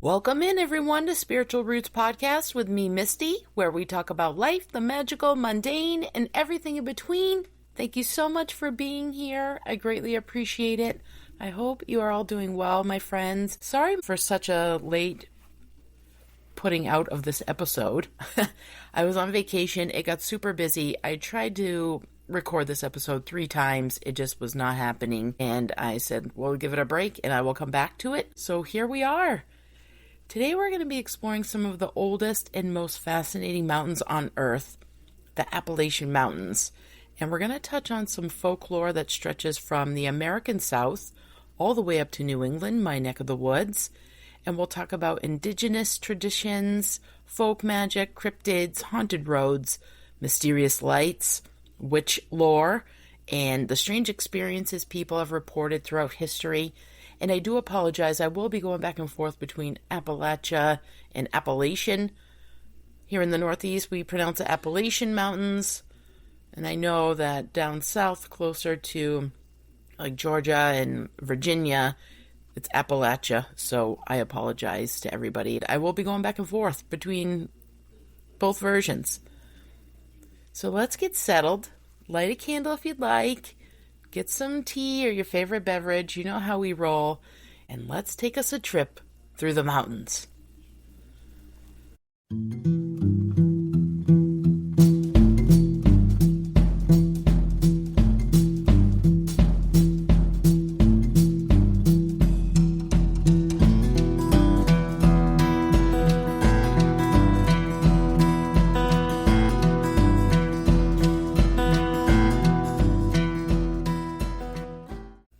Welcome in, everyone, to Spiritual Roots Podcast with me, Misty, where we talk about life, the magical, mundane, and everything in between. Thank you so much for being here. I greatly appreciate it. I hope you are all doing well, my friends. Sorry for such a late putting out of this episode. I was on vacation. It got super busy. I tried to record this episode 3 times. It just was not happening. And I said, we'll give it a break and I will come back to it. So here we are. Today we're going to be exploring some of the oldest and most fascinating mountains on Earth, the Appalachian Mountains. And we're going to touch on some folklore that stretches from the American South all the way up to New England, my neck of the woods. And we'll talk about indigenous traditions, folk magic, cryptids, haunted roads, mysterious lights, witch lore, and the strange experiences people have reported throughout history. And I do apologize, I will be going back and forth between Appalachia and Appalachian. Here in the Northeast, we pronounce it Appalachian Mountains. And I know that down south, closer to like Georgia and Virginia, it's Appalachia. So I apologize to everybody. I will be going back and forth between both versions. So let's get settled. Light a candle if you'd like. Get some tea or your favorite beverage. You know how we roll. And let's take us a trip through the mountains.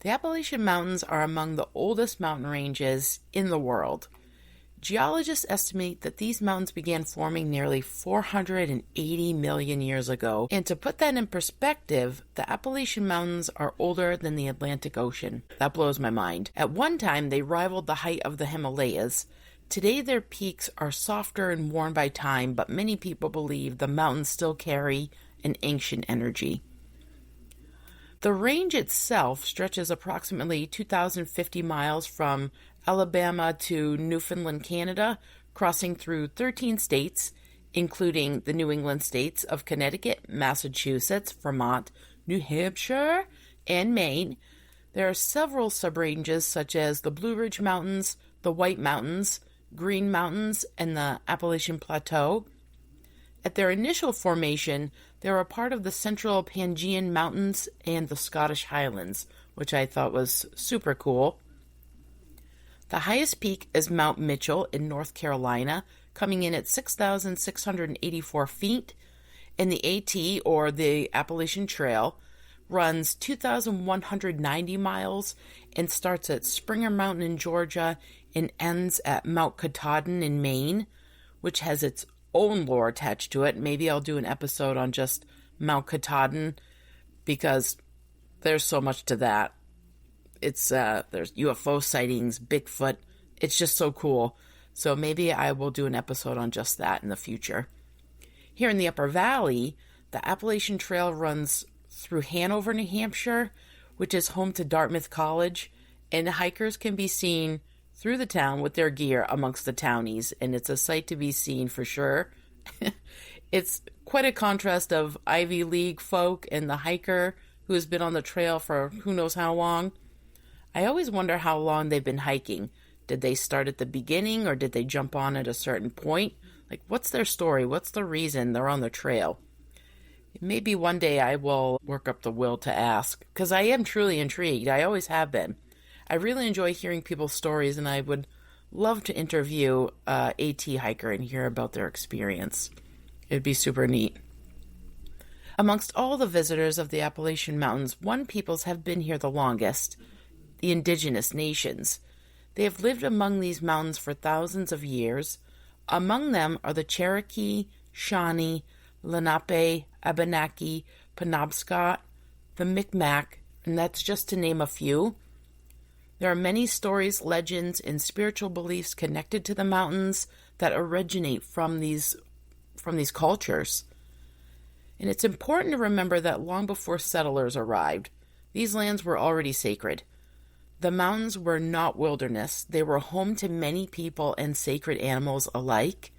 The Appalachian Mountains are among the oldest mountain ranges in the world. Geologists estimate that these mountains began forming nearly 480 million years ago. And to put that in perspective, the Appalachian Mountains are older than the Atlantic Ocean. That blows my mind. At one time, they rivaled the height of the Himalayas. Today, their peaks are softer and worn by time, but many people believe the mountains still carry an ancient energy. The range itself stretches approximately 2,050 miles from Alabama to Newfoundland, Canada, crossing through 13 states, including the New England states of Connecticut, Massachusetts, Vermont, New Hampshire, and Maine. There are several subranges such as the Blue Ridge Mountains, the White Mountains, Green Mountains, and the Appalachian Plateau. At their initial formation, they were a part of the Central Pangean Mountains and the Scottish Highlands, which I thought was super cool. The highest peak is Mount Mitchell in North Carolina, coming in at 6,684 feet, and the AT, or the Appalachian Trail, runs 2,190 miles and starts at Springer Mountain in Georgia and ends at Mount Katahdin in Maine, which has its own lore attached to it. Maybe I'll do an episode on just Mount Katahdin because there's so much to that. It's there's UFO sightings, Bigfoot. It's just so cool. So maybe I will do an episode on just that in the future. Here in the Upper Valley, the Appalachian Trail runs through Hanover, New Hampshire, which is home to Dartmouth College, and hikers can be seen through the town with their gear amongst the townies, and it's a sight to be seen for sure. It's quite a contrast of Ivy League folk and the hiker who has been on the trail for who knows how long. I always wonder how long they've been hiking. Did they start at the beginning or did they jump on at a certain point? Like, what's their story? What's the reason they're on the trail? Maybe one day I will work up the will to ask, because I am truly intrigued. I always have been. I really enjoy hearing people's stories, and I would love to interview a AT hiker and hear about their experience. It'd be super neat. Amongst all the visitors of the Appalachian Mountains, one peoples have been here the longest, the indigenous nations. They have lived among these mountains for thousands of years. Among them are the Cherokee, Shawnee, Lenape, Abenaki, Penobscot, the Micmac, and that's just to name a few. There are many stories, legends, and spiritual beliefs connected to the mountains that originate from these cultures. And it's important to remember that long before settlers arrived, these lands were already sacred. The mountains were not wilderness. They were home to many people and sacred animals alike.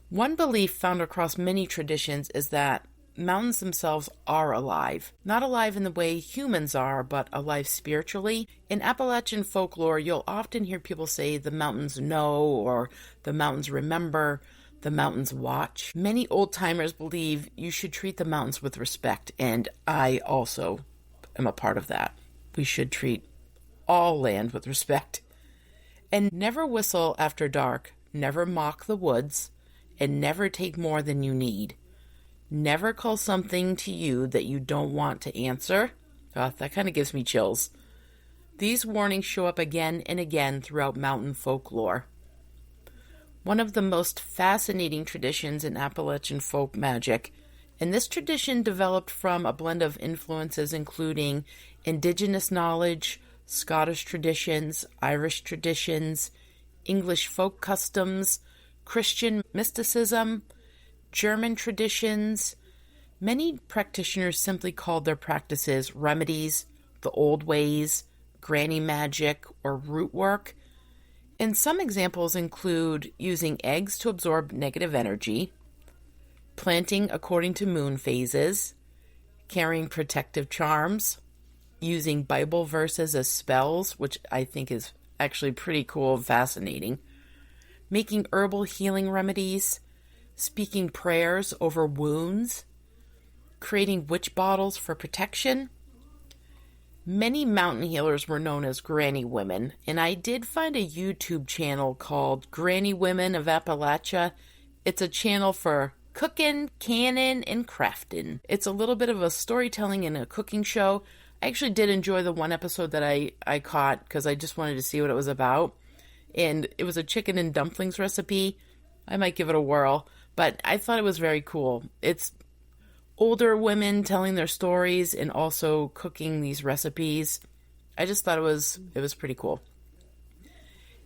One belief found across many traditions is that mountains themselves are alive. Not alive in the way humans are, but alive spiritually. In Appalachian folklore, you'll often hear people say the mountains know, or the mountains remember, the mountains watch. Many old-timers believe you should treat the mountains with respect, and I also am a part of that. We should treat all land with respect. And never whistle after dark, never mock the woods, and never take more than you need. Never call something to you that you don't want to answer. That kind of gives me chills. These warnings show up again and again throughout mountain folklore. One of the most fascinating traditions in Appalachian folk magic, and this tradition developed from a blend of influences including indigenous knowledge, Scottish traditions, Irish traditions, English folk customs, Christian mysticism, German traditions. Many practitioners simply called their practices remedies, the old ways, granny magic, or root work. And some examples include using eggs to absorb negative energy, planting according to moon phases, carrying protective charms, using Bible verses as spells, which I think is actually pretty cool and fascinating, making herbal healing remedies, speaking prayers over wounds, creating witch bottles for protection. Many mountain healers were known as granny women, and I did find a YouTube channel called Granny Women of Appalachia. It's a channel for cooking, canning, and crafting. It's a little bit of a storytelling and a cooking show. I actually did enjoy the one episode that I caught because I just wanted to see what it was about. And it was a chicken and dumplings recipe. I might give it a whirl. But I thought it was very cool. It's older women telling their stories and also cooking these recipes. I just thought it was pretty cool.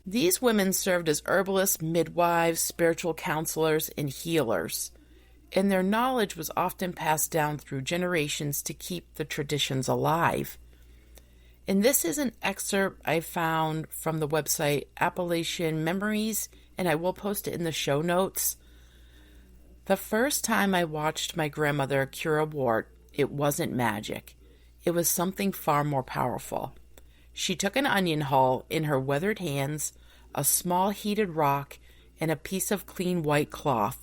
These women served as herbalists, midwives, spiritual counselors, and healers. And their knowledge was often passed down through generations to keep the traditions alive. And this is an excerpt I found from the website Appalachian Memories, and I will post it in the show notes. The first time I watched my grandmother cure a wart, it wasn't magic. It was something far more powerful. She took an onion hull in her weathered hands, a small heated rock, and a piece of clean white cloth.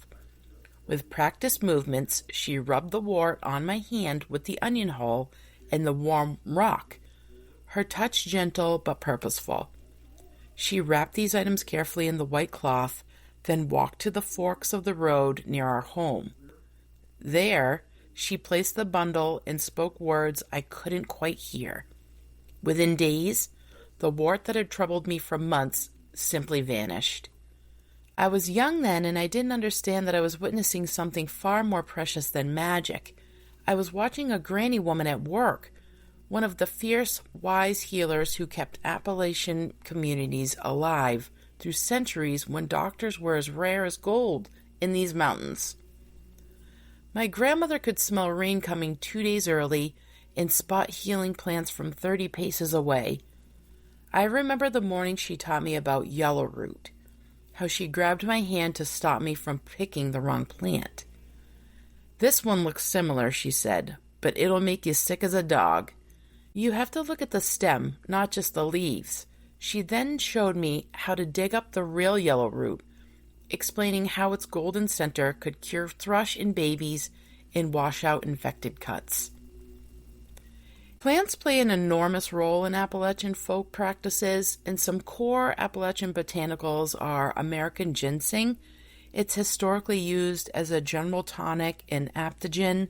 With practiced movements, she rubbed the wart on my hand with the onion hull and the warm rock, her touch gentle but purposeful. She wrapped these items carefully in the white cloth, then walked to the forks of the road near our home. There, she placed the bundle and spoke words I couldn't quite hear. Within days, the wart that had troubled me for months simply vanished. I was young then, and I didn't understand that I was witnessing something far more precious than magic. I was watching a granny woman at work, one of the fierce, wise healers who kept Appalachian communities alive through centuries when doctors were as rare as gold in these mountains. My grandmother could smell rain coming 2 days early and spot healing plants from 30 paces away. I remember the morning she taught me about yellow root, how she grabbed my hand to stop me from picking the wrong plant. This one looks similar, she said, but it'll make you sick as a dog. You have to look at the stem, not just the leaves. She then showed me how to dig up the real yellow root, explaining how its golden center could cure thrush in babies and wash out infected cuts. Plants play an enormous role in Appalachian folk practices, and some core Appalachian botanicals are American ginseng. It's historically used as a general tonic and adaptogen.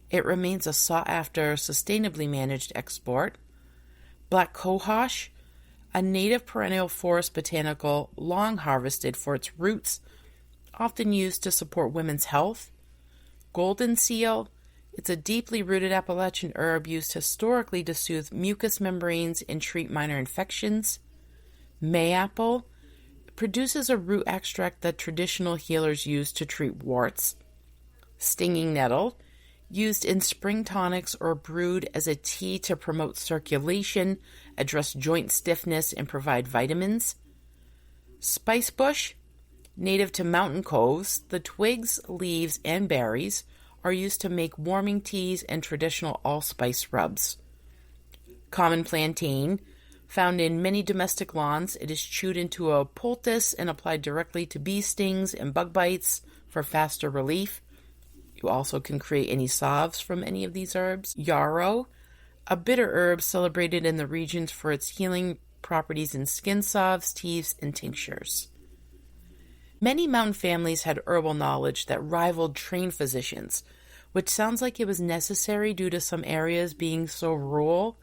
It remains a sought-after, sustainably managed export. Black cohosh, a native perennial forest botanical long harvested for its roots, often used to support women's health. Golden seal, it's a deeply rooted Appalachian herb used historically to soothe mucous membranes and treat minor infections. Mayapple produces a root extract that traditional healers use to treat warts. Stinging nettle, used in spring tonics or brewed as a tea to promote circulation, address joint stiffness, and provide vitamins. Spice bush, native to mountain coves, the twigs, leaves, and berries are used to make warming teas and traditional allspice rubs. Common plantain, found in many domestic lawns, it is chewed into a poultice and applied directly to bee stings and bug bites for faster relief. You also can create any salves from any of these herbs. Yarrow, a bitter herb celebrated in the regions for its healing properties in skin salves, teas, and tinctures. Many mountain families had herbal knowledge that rivaled trained physicians, which sounds like it was necessary due to some areas being so rural.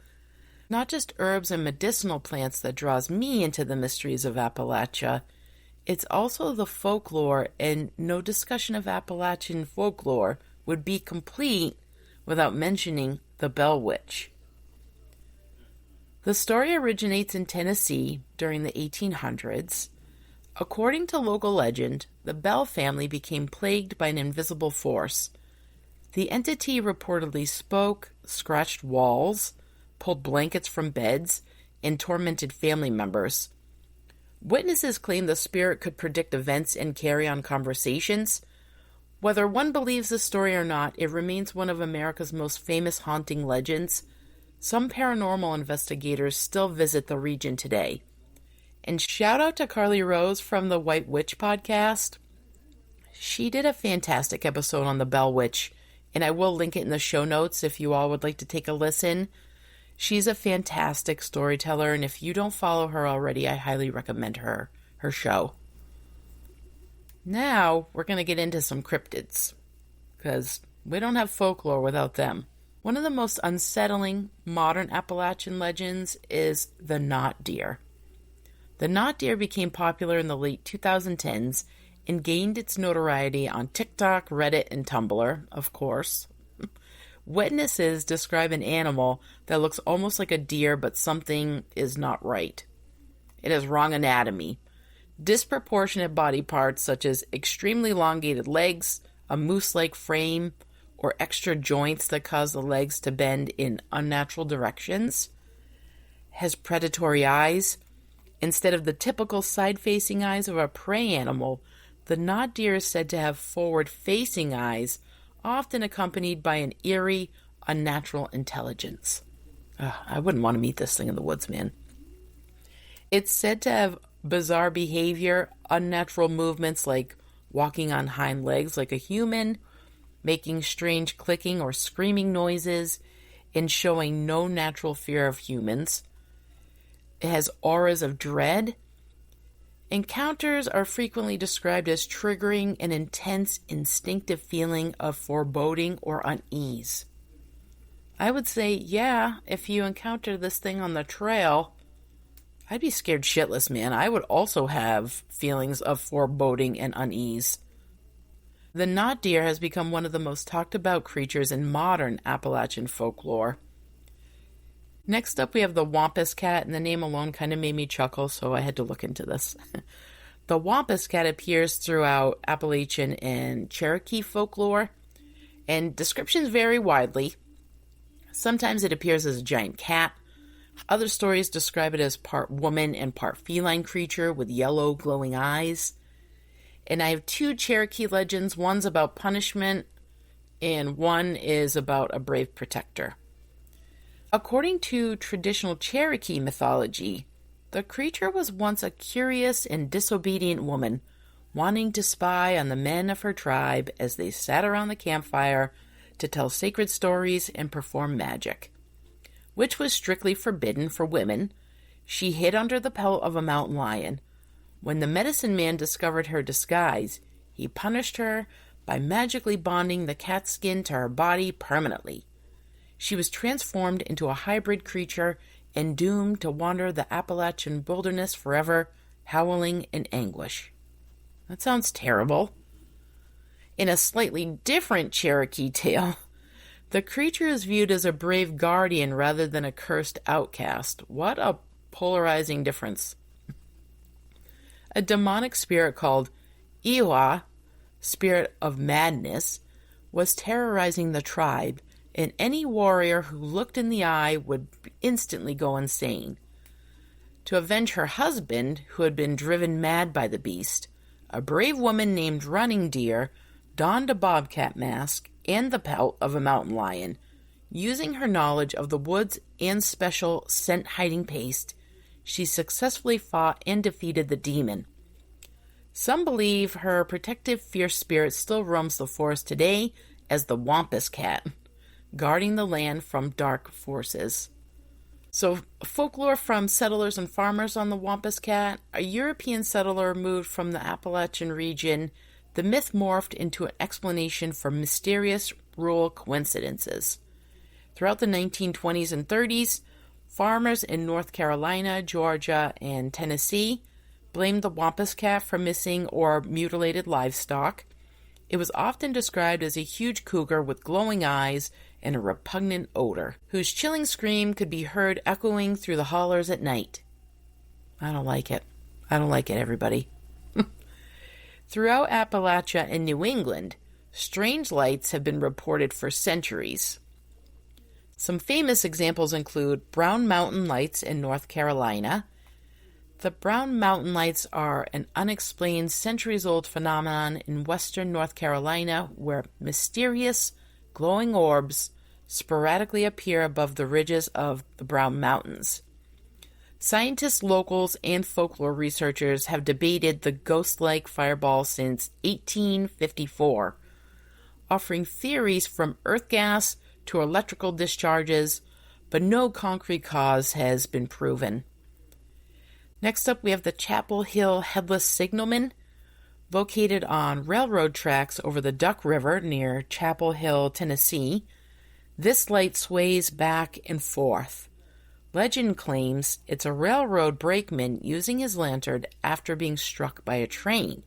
Not just herbs and medicinal plants that draws me into the mysteries of Appalachia, it's also the folklore, and no discussion of Appalachian folklore would be complete without mentioning the Bell Witch. The story originates in Tennessee during the 1800s. According to local legend, the Bell family became plagued by an invisible force. The entity reportedly spoke, scratched walls, pulled blankets from beds, and tormented family members. Witnesses claim the spirit could predict events and carry on conversations. Whether one believes the story or not, it remains one of America's most famous haunting legends. Some paranormal investigators still visit the region today. And shout out to Carly Rose from the White Witch podcast. She did a fantastic episode on the Bell Witch, and I will link it in the show notes if you all would like to take a listen. She's a fantastic storyteller, and if you don't follow her already, I highly recommend her show. Now, we're going to get into some cryptids, because we don't have folklore without them. One of the most unsettling modern Appalachian legends is the knot deer. The knot deer became popular in the late 2010s and gained its notoriety on TikTok, Reddit, and Tumblr, of course. Witnesses describe an animal that looks almost like a deer, but something is not right. It has wrong anatomy. Disproportionate body parts such as extremely elongated legs, a moose-like frame, or extra joints that cause the legs to bend in unnatural directions. Has predatory eyes. Instead of the typical side-facing eyes of a prey animal, the knot deer is said to have forward-facing eyes, often accompanied by an eerie, unnatural intelligence. I wouldn't want to meet this thing in the woods, man. It's said to have bizarre behavior, unnatural movements like walking on hind legs like a human, making strange clicking or screaming noises, and showing no natural fear of humans. It has auras of dread. Encounters are frequently described as triggering an intense, instinctive feeling of foreboding or unease. I would say, yeah, if you encounter this thing on the trail, I'd be scared shitless, man. I would also have feelings of foreboding and unease. The knot deer has become one of the most talked about creatures in modern Appalachian folklore. Next up, we have the Wampus Cat, and the name alone kind of made me chuckle, so I had to look into this. The Wampus Cat appears throughout Appalachian and Cherokee folklore, and descriptions vary widely. Sometimes it appears as a giant cat. Other stories describe it as part woman and part feline creature with yellow glowing eyes. And I have two Cherokee legends. One's about punishment, and one is about a brave protector. According to traditional Cherokee mythology, the creature was once a curious and disobedient woman, wanting to spy on the men of her tribe as they sat around the campfire to tell sacred stories and perform magic, which was strictly forbidden for women. She hid under the pelt of a mountain lion. When the medicine man discovered her disguise, he punished her by magically bonding the cat's skin to her body permanently. She was transformed into a hybrid creature and doomed to wander the Appalachian wilderness forever, howling in anguish. That sounds terrible. In a slightly different Cherokee tale, the creature is viewed as a brave guardian rather than a cursed outcast. What a polarizing difference. A demonic spirit called Iwa, spirit of madness, was terrorizing the tribe, and any warrior who looked in the eye would instantly go insane. To avenge her husband, who had been driven mad by the beast, a brave woman named Running Deer donned a bobcat mask and the pelt of a mountain lion. Using her knowledge of the woods and special scent-hiding paste, she successfully fought and defeated the demon. Some believe her protective, fierce spirit still roams the forest today as the Wampus Cat, guarding the land from dark forces. So, folklore from settlers and farmers on the Wampus Cat. A European settler moved from the Appalachian region. The myth morphed into an explanation for mysterious rural coincidences. Throughout the 1920s and 30s, farmers in North Carolina, Georgia, and Tennessee blamed the Wampus Cat for missing or mutilated livestock. It was often described as a huge cougar with glowing eyes and a repugnant odor, whose chilling scream could be heard echoing through the hollers at night. I don't like it. I don't like it, everybody. Throughout Appalachia and New England, strange lights have been reported for centuries. Some famous examples include Brown Mountain Lights in North Carolina. The Brown Mountain Lights are an unexplained centuries-old phenomenon in western North Carolina where mysterious, glowing orbs sporadically appear above the ridges of the Brown Mountains. Scientists, locals, and folklore researchers have debated the ghost-like fireball since 1854, offering theories from earth gas to electrical discharges, but no concrete cause has been proven. Next up, we have the Chapel Hill Headless Signalman, located on railroad tracks over the Duck River near Chapel Hill, Tennessee. This light sways back and forth. Legend claims it's a railroad brakeman using his lantern after being struck by a train.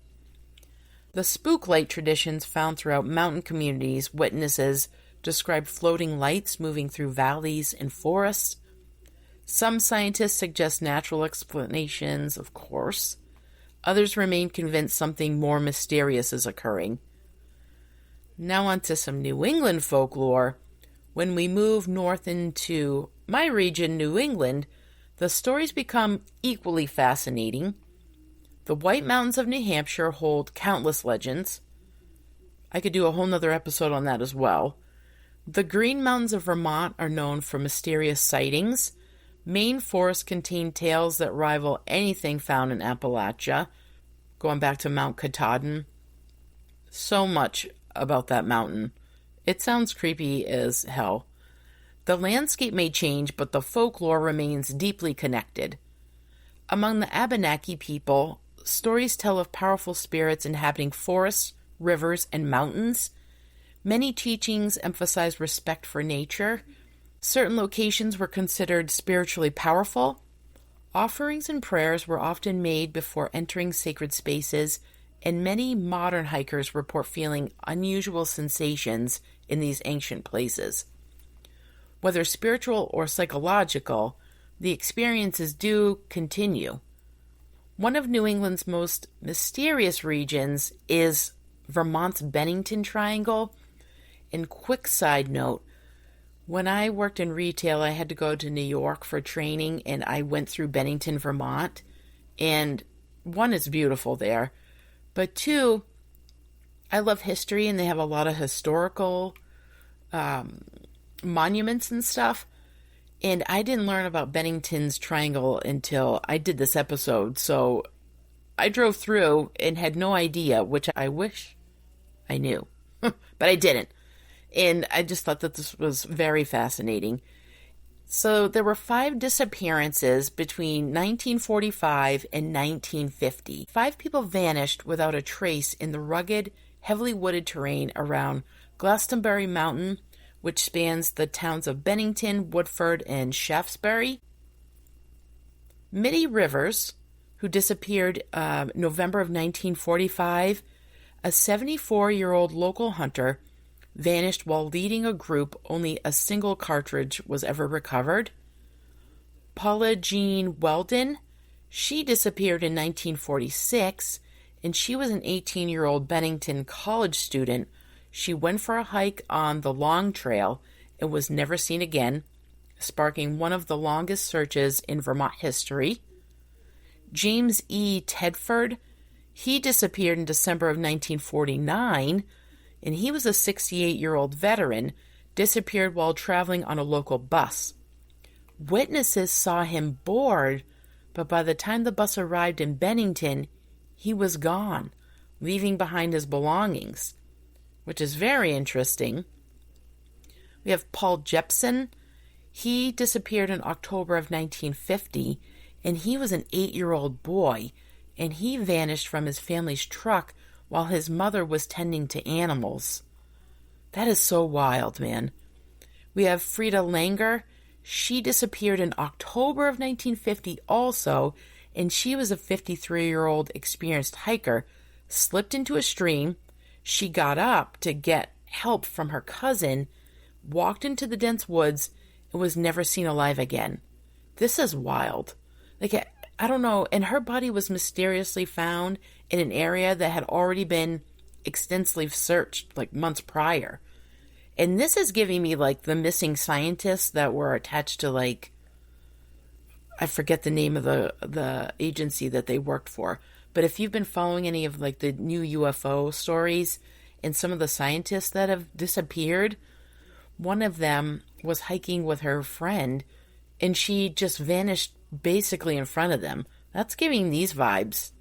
The spook light traditions found throughout mountain communities witnesses describe floating lights moving through valleys and forests. Some scientists suggest natural explanations, of course. Others remain convinced something more mysterious is occurring. Now on to some New England folklore. When we move north into my region, New England, the stories become equally fascinating. The White Mountains of New Hampshire hold countless legends. I could do a whole nother episode on that as well. The Green Mountains of Vermont are known for mysterious sightings. Maine forests contain tales that rival anything found in Appalachia, going back to Mount Katahdin. So much about that mountain. It sounds creepy as hell. The landscape may change, but the folklore remains deeply connected. Among the Abenaki people, stories tell of powerful spirits inhabiting forests, rivers, and mountains. Many teachings emphasize respect for nature. Certain locations were considered spiritually powerful. Offerings and prayers were often made before entering sacred spaces, and many modern hikers report feeling unusual sensations in these ancient places. Whether spiritual or psychological, the experiences do continue. One of New England's most mysterious regions is Vermont's Bennington Triangle. And quick side note, when I worked in retail, I had to go to New York for training, and I went through Bennington, Vermont. And one, it's beautiful there. But two, I love history, and they have a lot of historical monuments and stuff. And I didn't learn about Bennington's Triangle until I did this episode. So I drove through and had no idea, which I wish I knew. But I didn't. And I just thought that this was very fascinating. So there were 5 disappearances between 1945 and 1950. 5 people vanished without a trace in the rugged, heavily wooded terrain around Glastonbury Mountain, which spans the towns of Bennington, Woodford, and Shaftesbury. Mittie Rivers, who disappeared November of 1945, a 74-year-old local hunter, vanished while leading a group. Only a single cartridge was ever recovered. Paula Jean Weldon, she disappeared in 1946, and she was an 18-year-old Bennington college student She went for a hike on the Long Trail and was never seen again, sparking one of the longest searches in Vermont history. James E. Tedford, he disappeared in December of 1949, and he was a 68-year-old veteran, disappeared while traveling on a local bus. Witnesses saw him board, but by the time the bus arrived in Bennington, he was gone, leaving behind his belongings, which is very interesting. We have Paul Jepson. He disappeared in October of 1950, and he was an 8-year-old boy, and he vanished from his family's truck while his mother was tending to animals. That is so wild, man. We have Frida Langer. She disappeared in October of 1950 also, and she was a 53-year-old experienced hiker, slipped into a stream. She got up to get help from her cousin, walked into the dense woods, and was never seen alive again. This is wild. Like, I don't know, and her body was mysteriously found in an area that had already been extensively searched, like months prior. And this is giving me, like, the missing scientists that were attached to, like, I forget the name of the agency that they worked for. But if you've been following any of, like, the new UFO stories and some of the scientists that have disappeared, one of them was hiking with her friend, and she just vanished basically in front of them. That's giving these vibes.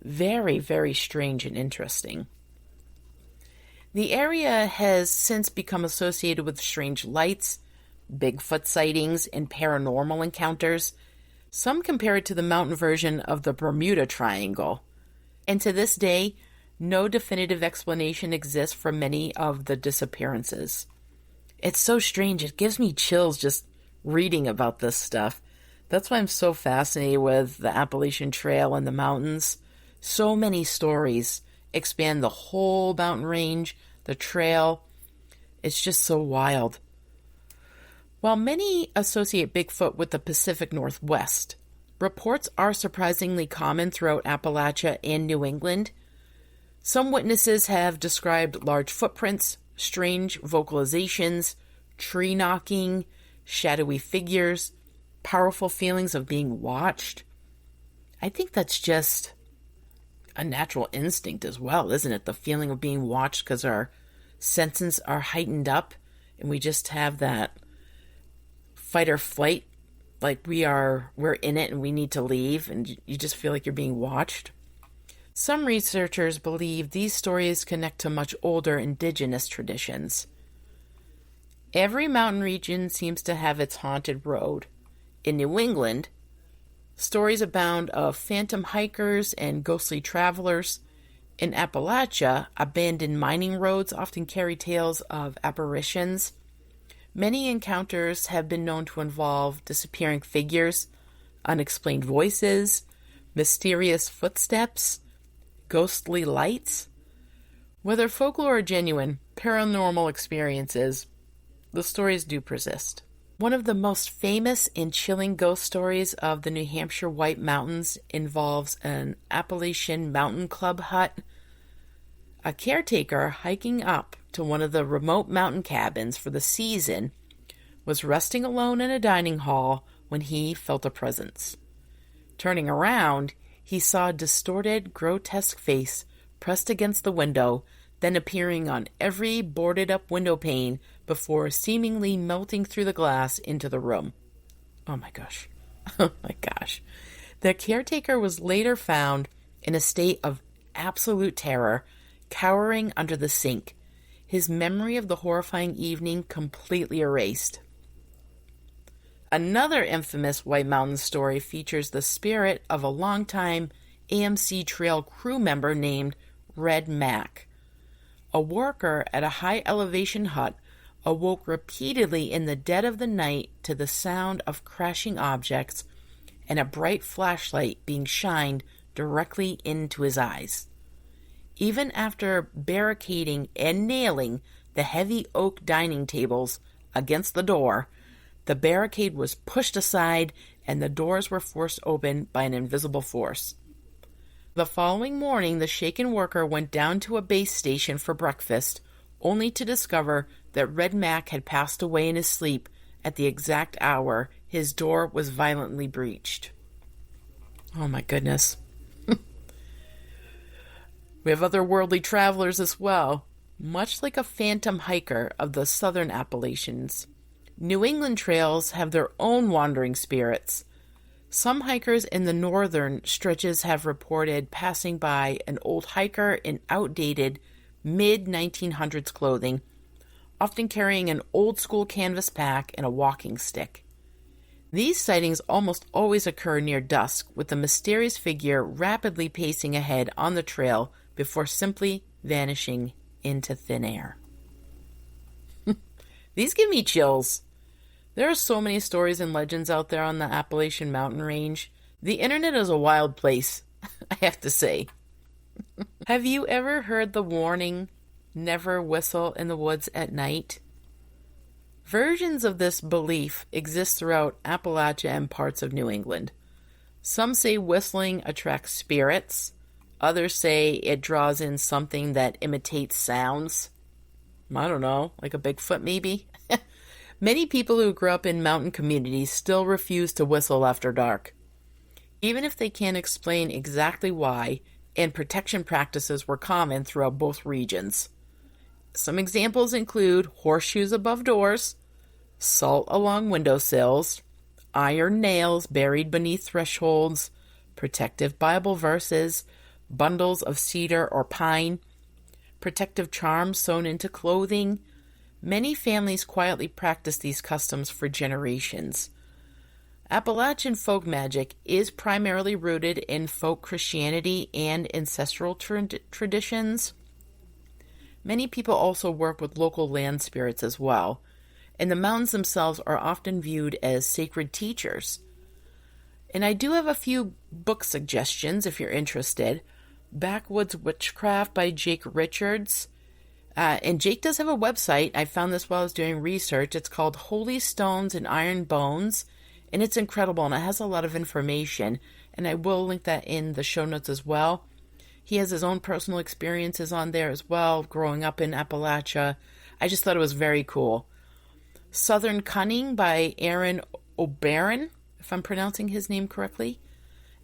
Very, very strange and interesting. The area has since become associated with strange lights, Bigfoot sightings, and paranormal encounters. Some compare it to the mountain version of the Bermuda Triangle. And to this day, no definitive explanation exists for many of the disappearances. It's so strange. It gives me chills just reading about this stuff. That's why I'm so fascinated with the Appalachian Trail and the mountains. So many stories expand the whole mountain range, the trail. It's just so wild. While many associate Bigfoot with the Pacific Northwest, reports are surprisingly common throughout Appalachia and New England. Some witnesses have described large footprints, strange vocalizations, tree knocking, shadowy figures, powerful feelings of being watched. I think that's just a natural instinct as well, isn't it? The feeling of being watched because our senses are heightened up and we just have that fight or flight, like we're in it and we need to leave, and you just feel like you're being watched. Some researchers believe these stories connect to much older indigenous traditions. Every mountain region seems to have its haunted road. In New England, stories abound of phantom hikers and ghostly travelers. In Appalachia, abandoned mining roads often carry tales of apparitions. Many encounters have been known to involve disappearing figures, unexplained voices, mysterious footsteps, ghostly lights. Whether folklore or genuine paranormal experiences, the stories do persist. One of the most famous and chilling ghost stories of the New Hampshire White Mountains involves an Appalachian Mountain Club hut. A caretaker hiking up to one of the remote mountain cabins for the season was resting alone in a dining hall when he felt a presence. Turning around, he saw a distorted, grotesque face pressed against the window, then appearing on every boarded-up window pane before seemingly melting through the glass into the room. Oh my gosh. Oh my gosh. The caretaker was later found in a state of absolute terror, cowering under the sink, his memory of the horrifying evening completely erased. Another infamous White Mountains story features the spirit of a longtime AMC Trail crew member named Red Mac. A worker at a high-elevation hut awoke repeatedly in the dead of the night to the sound of crashing objects and a bright flashlight being shined directly into his eyes. Even after barricading and nailing the heavy oak dining tables against the door, the barricade was pushed aside and the doors were forced open by an invisible force. The following morning, the shaken worker went down to a base station for breakfast, only to discover that Red Mac had passed away in his sleep at the exact hour his door was violently breached. Oh my goodness. We have otherworldly travelers as well. Much like a phantom hiker of the southern Appalachians, New England trails have their own wandering spirits. Some hikers in the northern stretches have reported passing by an old hiker in outdated mid-1900s clothing, often carrying an old-school canvas pack and a walking stick. These sightings almost always occur near dusk, with the mysterious figure rapidly pacing ahead on the trail before simply vanishing into thin air. These give me chills. There are so many stories and legends out there on the Appalachian Mountain Range. The internet is a wild place, I have to say. Have you ever heard the warning, never whistle in the woods at night? Versions of this belief exist throughout Appalachia and parts of New England. Some say whistling attracts spirits. Others say it draws in something that imitates sounds. I don't know, like a Bigfoot maybe? Many people who grew up in mountain communities still refuse to whistle after dark, even if they can't explain exactly why, and protection practices were common throughout both regions. Some examples include horseshoes above doors, salt along windowsills, iron nails buried beneath thresholds, protective Bible verses, bundles of cedar or pine, protective charms sewn into clothing. Many families quietly practice these customs for generations. Appalachian folk magic is primarily rooted in folk Christianity and ancestral traditions. Many people also work with local land spirits as well, and the mountains themselves are often viewed as sacred teachers. And I do have a few book suggestions if you're interested. Backwoods Witchcraft by Jake Richards. And Jake does have a website. I found this while I was doing research. It's called Holy Stones and Iron Bones, and it's incredible, and it has a lot of information, and I will link that in the show notes as well. He has his own personal experiences on there as well, growing up in Appalachia. I just thought it was very cool. Southern Cunning by Aaron O'Barron, if I'm pronouncing his name correctly,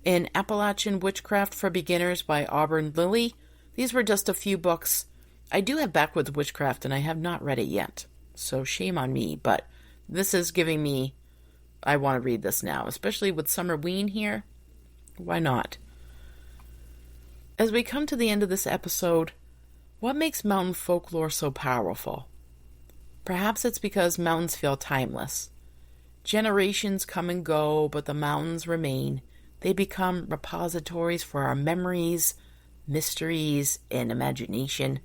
and Appalachian Witchcraft for Beginners by Auburn Lilly. These were just a few books. I do have Backwoods Witchcraft, and I have not read it yet, so shame on me, but this is giving me, I want to read this now, especially with Summerween here. Why not? As we come to the end of this episode, what makes mountain folklore so powerful? Perhaps it's because mountains feel timeless. Generations come and go, but the mountains remain. They become repositories for our memories, mysteries, and imagination.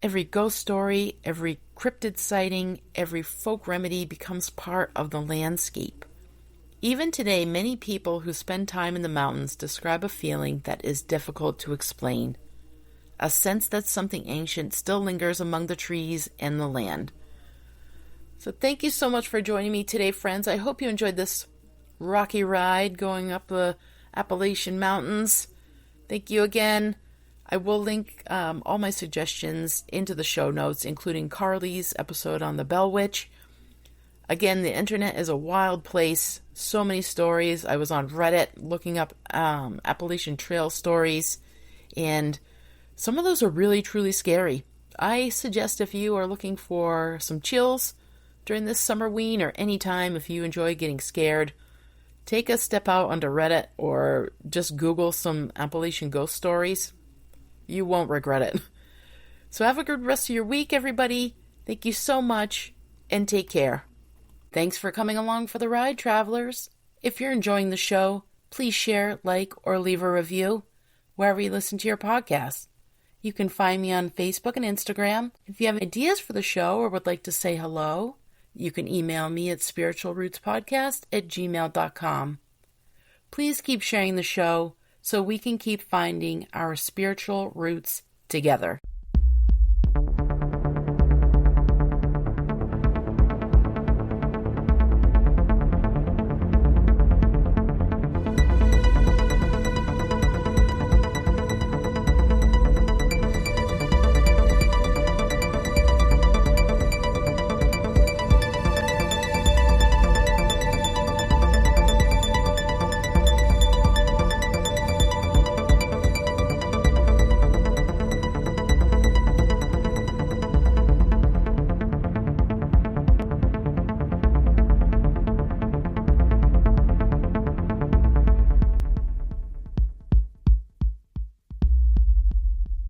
Every ghost story, every cryptid sighting, every folk remedy becomes part of the landscape. Even today, many people who spend time in the mountains describe a feeling that is difficult to explain. A sense that something ancient still lingers among the trees and the land. So thank you so much for joining me today, friends. I hope you enjoyed this rocky ride going up the Appalachian Mountains. Thank you again. I will link all my suggestions into the show notes, including Carly's episode on the Bell Witch. Again, the internet is a wild place. So many stories. I was on Reddit looking up Appalachian Trail stories, and some of those are really, truly scary. I suggest if you are looking for some chills during this Summerween or any time, if you enjoy getting scared, take a step out onto Reddit or just Google some Appalachian ghost stories. You won't regret it. So have a good rest of your week, everybody. Thank you so much, and take care. Thanks for coming along for the ride, travelers. If you're enjoying the show, please share, like, or leave a review wherever you listen to your podcast. You can find me on Facebook and Instagram. If you have ideas for the show or would like to say hello, you can email me at spiritualrootspodcast@gmail.com. Please keep sharing the show so we can keep finding our spiritual roots together.